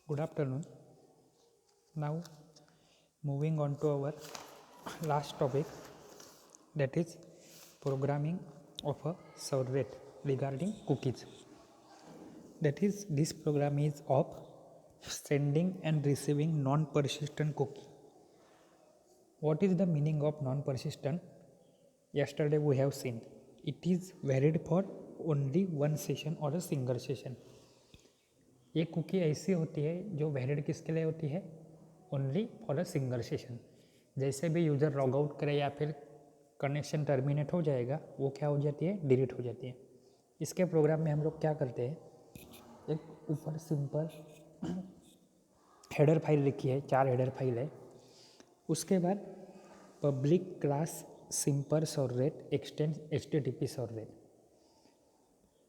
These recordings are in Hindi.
Good afternoon. Now, moving on to our last topic, that is programming of a servlet regarding cookies. That is, this program is of sending and receiving non-persistent cookie. What is the meaning of non-persistent? Yesterday we have seen it is valid for only one session or a single session. ये कुकी ऐसी होती है जो वैलिड किसके लिए होती है? Only for a single session. जैसे भी यूज़र लॉग आउट करे या फिर कनेक्शन टर्मिनेट हो जाएगा, वो क्या हो जाती है? डिलीट हो जाती है. इसके प्रोग्राम में हम लोग क्या करते हैं, एक ऊपर सिंपल हेडर फाइल लिखी है, 4 हेडर फाइल है. उसके बाद public class simple servlet extend HTTP servlet.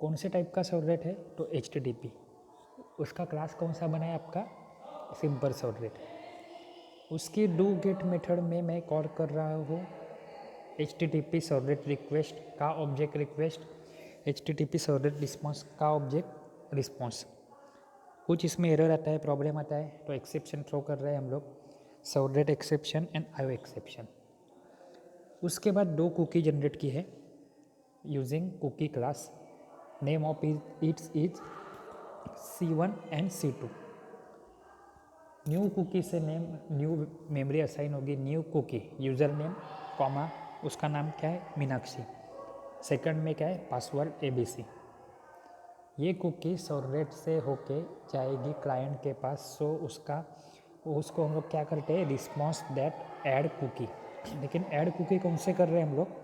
कौन से टाइप का सर्वलेट है? तो HTTP. उसका क्लास कौन सा बना है आपका? Simple servlet. उसकी डू गेट मेथड में मैं कॉल कर रहा हूँ HTTP सर्वलेट रिक्वेस्ट का object request, HTTP servlet response का ऑब्जेक्ट रिस्पॉन्स. कुछ इसमें एरर आता है, प्रॉब्लम आता है, तो एक्सेप्शन थ्रो कर रहे हैं हम लोग, servlet exception and IO exception. उसके बाद 2 कुकी जनरेट की है using cookie class. Name of its is C1 and C2. New cookie से नेम न्यू मेमोरी असाइन होगी. New cookie user name comma उसका नाम क्या है? मीनाक्षी. सेकंड में क्या है? Password ABC. ये कुकी सर्वलेट से होके जाएगी क्लाइंट के पास. सो उसको हम लोग क्या करते हैं? Response that add cookie. लेकिन ऐड कुकी कौन से कर रहे हैं हम लोग?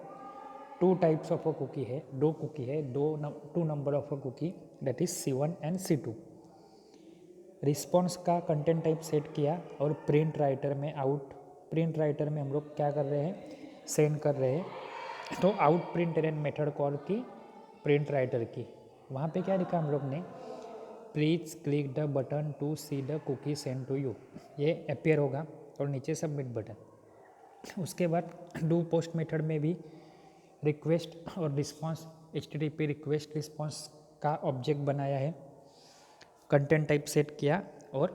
2 टाइप्स ऑफ अ कुकी है, 2 कुकी है, 2 number of a cookie, that is C1 and C2. Response का कंटेंट टाइप सेट किया और प्रिंट राइटर में हम लोग क्या कर रहे हैं? सेंड कर रहे हैं. तो out println method call की प्रिंट राइटर की. वहाँ पे क्या लिखा हम लोग ने? Please click the button to see the cookie send to you. ये अपियर होगा और नीचे सबमिट बटन. उसके बाद डू पोस्ट मेथड में भी रिक्वेस्ट और रिस्पॉन्स HTTP रिक्वेस्ट रिस्पॉन्स का ऑब्जेक्ट बनाया है, कंटेंट टाइप सेट किया और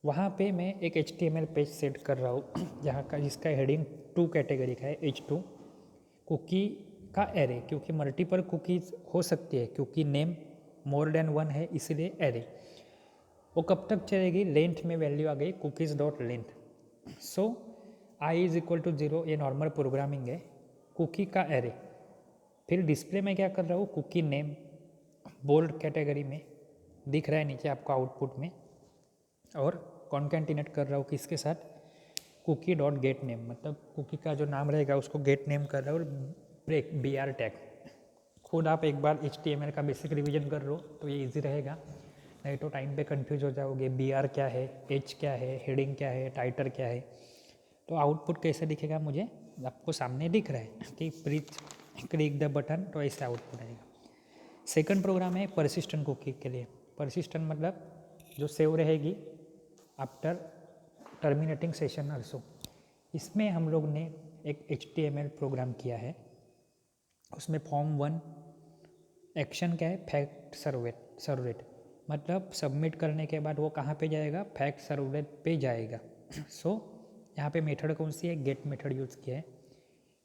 वहाँ पे मैं एक HTML पेज सेट कर रहा हूँ जहाँ का जिसका हेडिंग 2 कैटेगरी का है, H2 कुकी का एरे. क्योंकि मल्टीपल कुकीज़ हो सकती है, क्योंकि नेम मोर देन 1 है, इसलिए एरे. वो कब तक चलेगी? लेंथ में वैल्यू आ गई cookies dot length. So I is equal to 0. ये नॉर्मल प्रोग्रामिंग है. कुकी का एरे. फिर डिस्प्ले में क्या कर रहा हूँ? कुकी नेम बोल्ड कैटेगरी में दिख रहा है नीचे आपको आउटपुट में, और कॉन्केटिनेट कर रहा हूँ किसके साथ? Cookie dot get name. मतलब कुकी का जो नाम रहेगा उसको गेट नेम कर रहा हूँ, ब्रेक BR टैग. खुद आप एक बार HTML का बेसिक रिवीजन कर लो तो ये इजी रहेगा, नहीं तो टाइम पे कंफ्यूज हो जाओगे. BR क्या है, H क्या है, हेडिंग क्या है, टाइटल क्या है. तो आउटपुट कैसे दिखेगा? मुझे आपको सामने दिख रहा है कि प्लीज क्लिक द बटन, तो ऐसे आउटपुट आएगा. सेकंड प्रोग्राम है परसिस्टेंट कुकी के लिए. परसिस्टेंट मतलब जो सेव रहेगी आफ्टर टर्मिनेटिंग सेशन आल्सो. इसमें हम लोग ने एक HTML प्रोग्राम किया है. उसमें फॉर्म 1 एक्शन क्या है? Fact servlet. मतलब सबमिट करने के बाद वो कहाँ पे जाएगा? फैक्ट सर्वलेट पे जाएगा. सो यहाँ पे मेथड कौन सी है? गेट मेथड यूज़ किया है.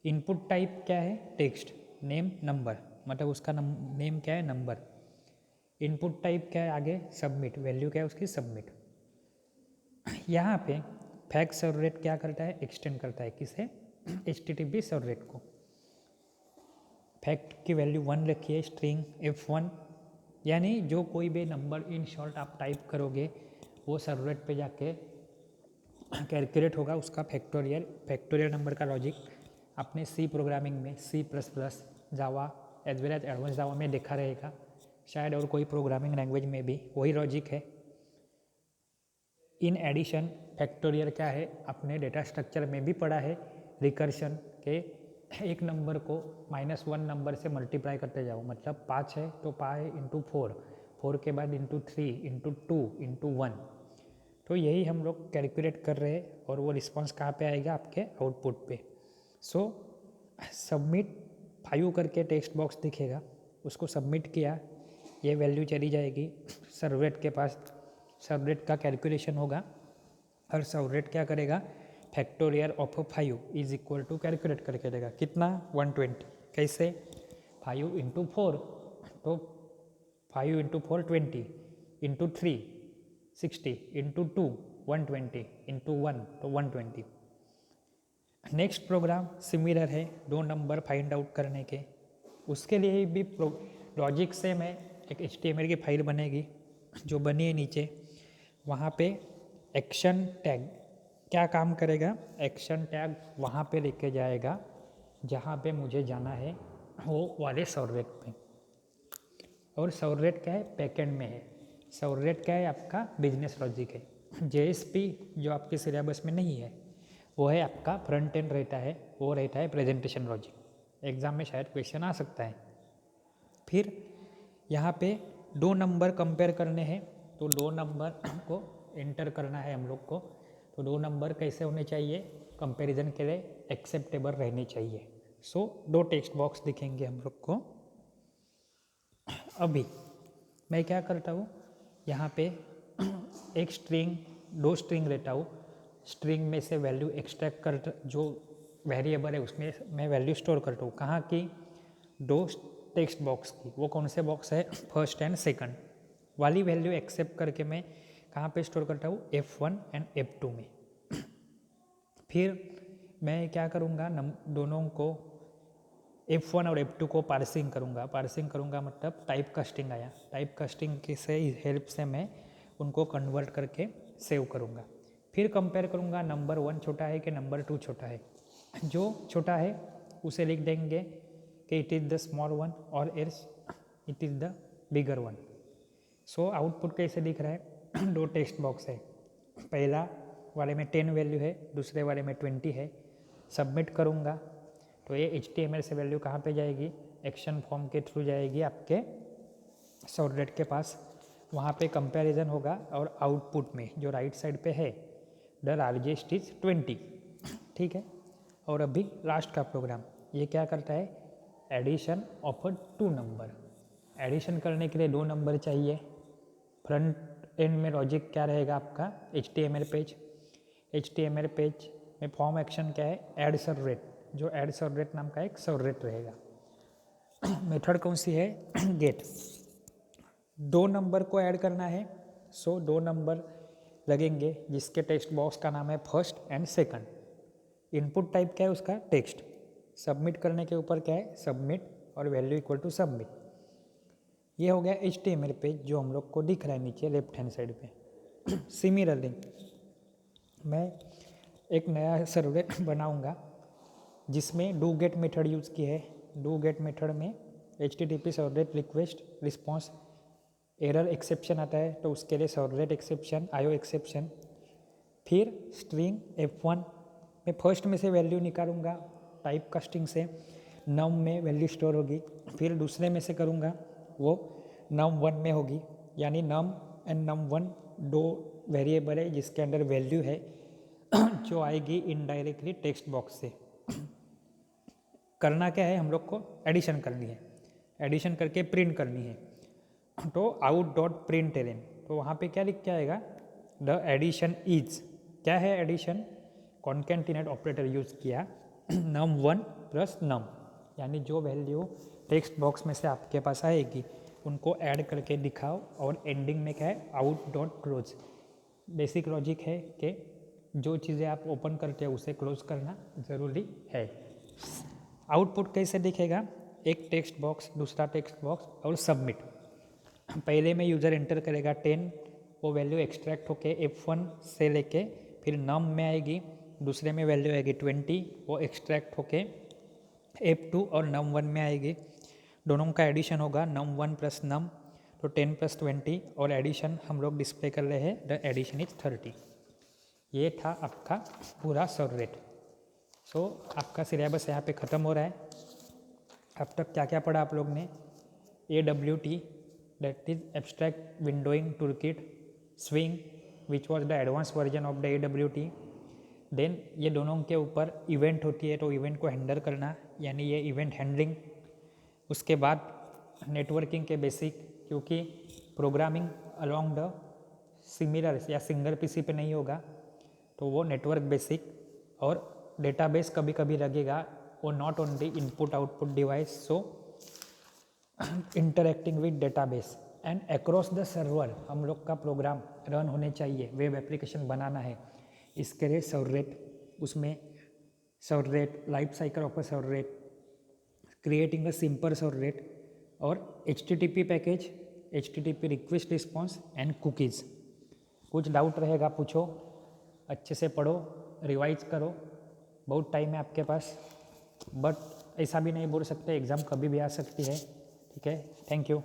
इनपुट टाइप क्या है? टेक्स्ट. नेम नंबर, मतलब उसका नेम क्या है? नंबर. इनपुट टाइप क्या है? आगे सबमिट. वैल्यू क्या है उसकी? सबमिट. यहाँ पे फैक्ट सर्वलेट क्या करता है? एक्सटेंड करता है किसे? HTTP सर्वलेट को. फैक्ट की वैल्यू 1 रखी है, स्ट्रिंग F1, यानी जो कोई भी नंबर इन शॉर्ट आप टाइप करोगे वो सर्वलेट पे जाके कैलकुलेट होगा उसका फैक्टोरियल नंबर का लॉजिक. आपने C प्रोग्रामिंग में C++, Java as well as advance Java में देखा रहेगा, शायद और कोई प्रोग्रामिंग लैंग्वेज में भी वही लॉजिक है. इन एडिशन फैक्टोरियल क्या है? अपने डेटा स्ट्रक्चर में भी पढ़ा है. रिकर्शन के एक नंबर को -1 नंबर से मल्टीप्लाई करते जाओ. मतलब 5 है तो 5 इंटू 4 के बाद इंटू 3 इंटू 2 इंटू 1. तो यही हम लोग कैलकुलेट कर रहे हैं और वो रिस्पॉन्स कहाँ पे आएगा? आपके आउटपुट पे. सो सबमिट 5 करके टेक्स्ट बॉक्स दिखेगा, उसको सबमिट किया, ये वैल्यू चली जाएगी सर्वलेट के पास. सर्व रेट का कैलकुलेशन होगा और सर्व रेट क्या करेगा, factorial of 5 is equal to calculate करके देगा कितना 120। कैसे 5 इंटू 4, तो 5 इंटू 4 20, इंटू 3 60, इंटू 2 120, इंटू 1 तो 120। नेक्स्ट प्रोग्राम सिमिलर है, 2 नंबर फाइंड आउट करने के। उसके लिए भी लॉजिक से मैं एक HTML की फाइल बनेगी जो बनी है नीचे, वहाँ पे एक्शन टैग क्या काम करेगा, एक्शन टैग वहाँ पे लेके जाएगा जहाँ पे मुझे जाना है वो वाले सर्वरेट पे। और सर्वरेट क्या है, बैकएंड में है। सर्वरेट क्या है, आपका बिजनेस लॉजिक है। JSP जो आपके सिलेबस में नहीं है वो है आपका फ्रंट एंड रहता है, वो रहता है प्रेजेंटेशन लॉजिक। एग्जाम में शायद क्वेश्चन आ सकता है। फिर यहाँ पे 2 नंबर कंपेयर करने हैं, तो 2 नंबर को एंटर करना है हम लोग को। तो 2 नंबर कैसे होने चाहिए, कंपैरिजन के लिए एक्सेप्टेबल रहने चाहिए। सो 2 टेक्स्ट बॉक्स दिखेंगे हम लोग को। अभी मैं क्या करता हूँ, यहाँ पे एक स्ट्रिंग 2 स्ट्रिंग लेता हूँ, स्ट्रिंग में से वैल्यू एक्सट्रैक्ट कर, जो वेरिएबल है उसमें मैं वैल्यू स्टोर करता हूँ। कहाँ की, 2 टेक्स्ट बॉक्स की। वो कौन से बॉक्स है, फर्स्ट एंड सेकंड वाली वैल्यू एक्सेप्ट करके मैं कहाँ पे स्टोर करता हूँ, F1 एंड F2 में। फिर मैं क्या करूँगा, दोनों को F1 और F2 को पार्सिंग करूँगा। पार्सिंग करूँगा मतलब टाइप कास्टिंग आया, टाइप कास्टिंग के से हेल्प से मैं उनको कन्वर्ट करके सेव करूँगा। फिर कंपेयर करूँगा नंबर 1 छोटा है कि नंबर 2 छोटा है। जो छोटा है उसे लिख देंगे कि it is the small one और else it is the bigger one. So output कैसे दिख रहा है, 2 टेक्स्ट बॉक्स है, पहला वाले में 10 वैल्यू है, दूसरे वाले में 20 है। सबमिट करूँगा तो ये HTML से वैल्यू कहाँ पे जाएगी, एक्शन फॉर्म के थ्रू जाएगी आपके सर्वरेट के पास। वहाँ पे कंपैरिजन होगा और आउटपुट में जो राइट साइड पे है द लार्जेस्ट इज 20, ठीक है। और अभी लास्ट का प्रोग्राम ये क्या करता है, एडिशन ऑफ 2 नंबर। एडिशन करने के लिए 2 नंबर चाहिए। फ्रंट एंड में लॉजिक क्या रहेगा आपका, HTML पेज। HTML पेज में फॉर्म एक्शन क्या है, ऐड सर्वरेट, जो ऐड सर्वरेट नाम का एक सर्वरेट रहेगा। मेथड कौन सी है, गेट। 2 नंबर को ऐड करना है, सो 2 नंबर लगेंगे जिसके टेक्स्ट बॉक्स का नाम है first and second. Input type क्या है उसका, टेक्स्ट। सबमिट करने के ऊपर क्या है, सबमिट और वैल्यू इक्वल टू सबमिट। ये हो गया HTML पेज जो हम लोग को दिख रहा है नीचे लेफ्ट हैंड साइड पे। सिमिलरली मैं एक नया सर्वलेट बनाऊंगा जिसमें डू गेट मेथड यूज़ की है। डू गेट मेथड में HTTP servlet request response error exception आता है, तो उसके लिए सर्वलेट एक्सेप्शन, IO एक्सेप्शन। फिर स्ट्रिंग F1 में फर्स्ट में से वैल्यू निकालूंगा टाइप कास्टिंग से, नम में वैल्यू स्टोर होगी। फिर दूसरे में से करूंगा वो num1 में होगी, यानी num एंड num1 2 वेरिएबल है जिसके अंदर वैल्यू है जो आएगी इनडायरेक्टली टेक्स्ट बॉक्स से। करना क्या है, हम लोग को एडिशन करनी है, एडिशन करके प्रिंट करनी है। तो out.println, तो वहाँ पे क्या लिख के आएगा, द एडिशन इज, क्या है एडिशन, कॉन्केटिनेट ऑपरेटर यूज़ किया num1 प्लस num, यानी जो वैल्यू टेक्स्ट बॉक्स में से आपके पास आएगी उनको ऐड करके दिखाओ। और एंडिंग में क्या है, out.close। बेसिक लॉजिक है कि जो चीज़ें आप ओपन करते हो उसे क्लोज करना ज़रूरी है। आउटपुट कैसे दिखेगा, एक टेक्स्ट बॉक्स, दूसरा टेक्स्ट बॉक्स और सबमिट। पहले में यूज़र एंटर करेगा 10, वो वैल्यू एक्सट्रैक्ट होके F1 से लेके फिर नम में आएगी। दूसरे में वैल्यू आएगी 20, वो एक्सट्रैक्ट होके F2 और num1 में आएगी। दोनों का एडिशन होगा num1 प्लस num, तो 10 प्लस 20, और एडिशन हम लोग डिस्प्ले कर रहे हैं, द एडिशन इज 30। ये था आपका पूरा सर्वलेट। सो आपका सिलेबस यहाँ पे ख़त्म हो रहा है। अब तक क्या क्या पढ़ा आप लोग ने, AWT that is abstract windowing toolkit, swing which was the advanced version of the AWT। Then ये दोनों के ऊपर इवेंट होती है, तो इवेंट को हैंडल करना, यानी ये इवेंट हैंडलिंग। उसके बाद नेटवर्किंग के बेसिक, क्योंकि प्रोग्रामिंग अलोंग द सिमिलर या सिंगल पीसी पे नहीं होगा तो वो नेटवर्क बेसिक और डेटाबेस कभी कभी लगेगा, वो not only input output device, so interacting with database and across the server हम लोग का प्रोग्राम रन होने चाहिए, वेब एप्लीकेशन बनाना है, इसके लिए सर्वरेट, उसमें सर्वरेट, life cycle of a सर्वरेट, creating a simple सर्वरेट और HTTP package, HTTP request response and cookies. कुछ डाउट रहेगा पूछो, अच्छे से पढ़ो, रिवाइज करो, बहुत टाइम है आपके पास, बट ऐसा भी नहीं बोल सकते एग्ज़ाम कभी भी आ सकती है। ठीक है, थैंक यू।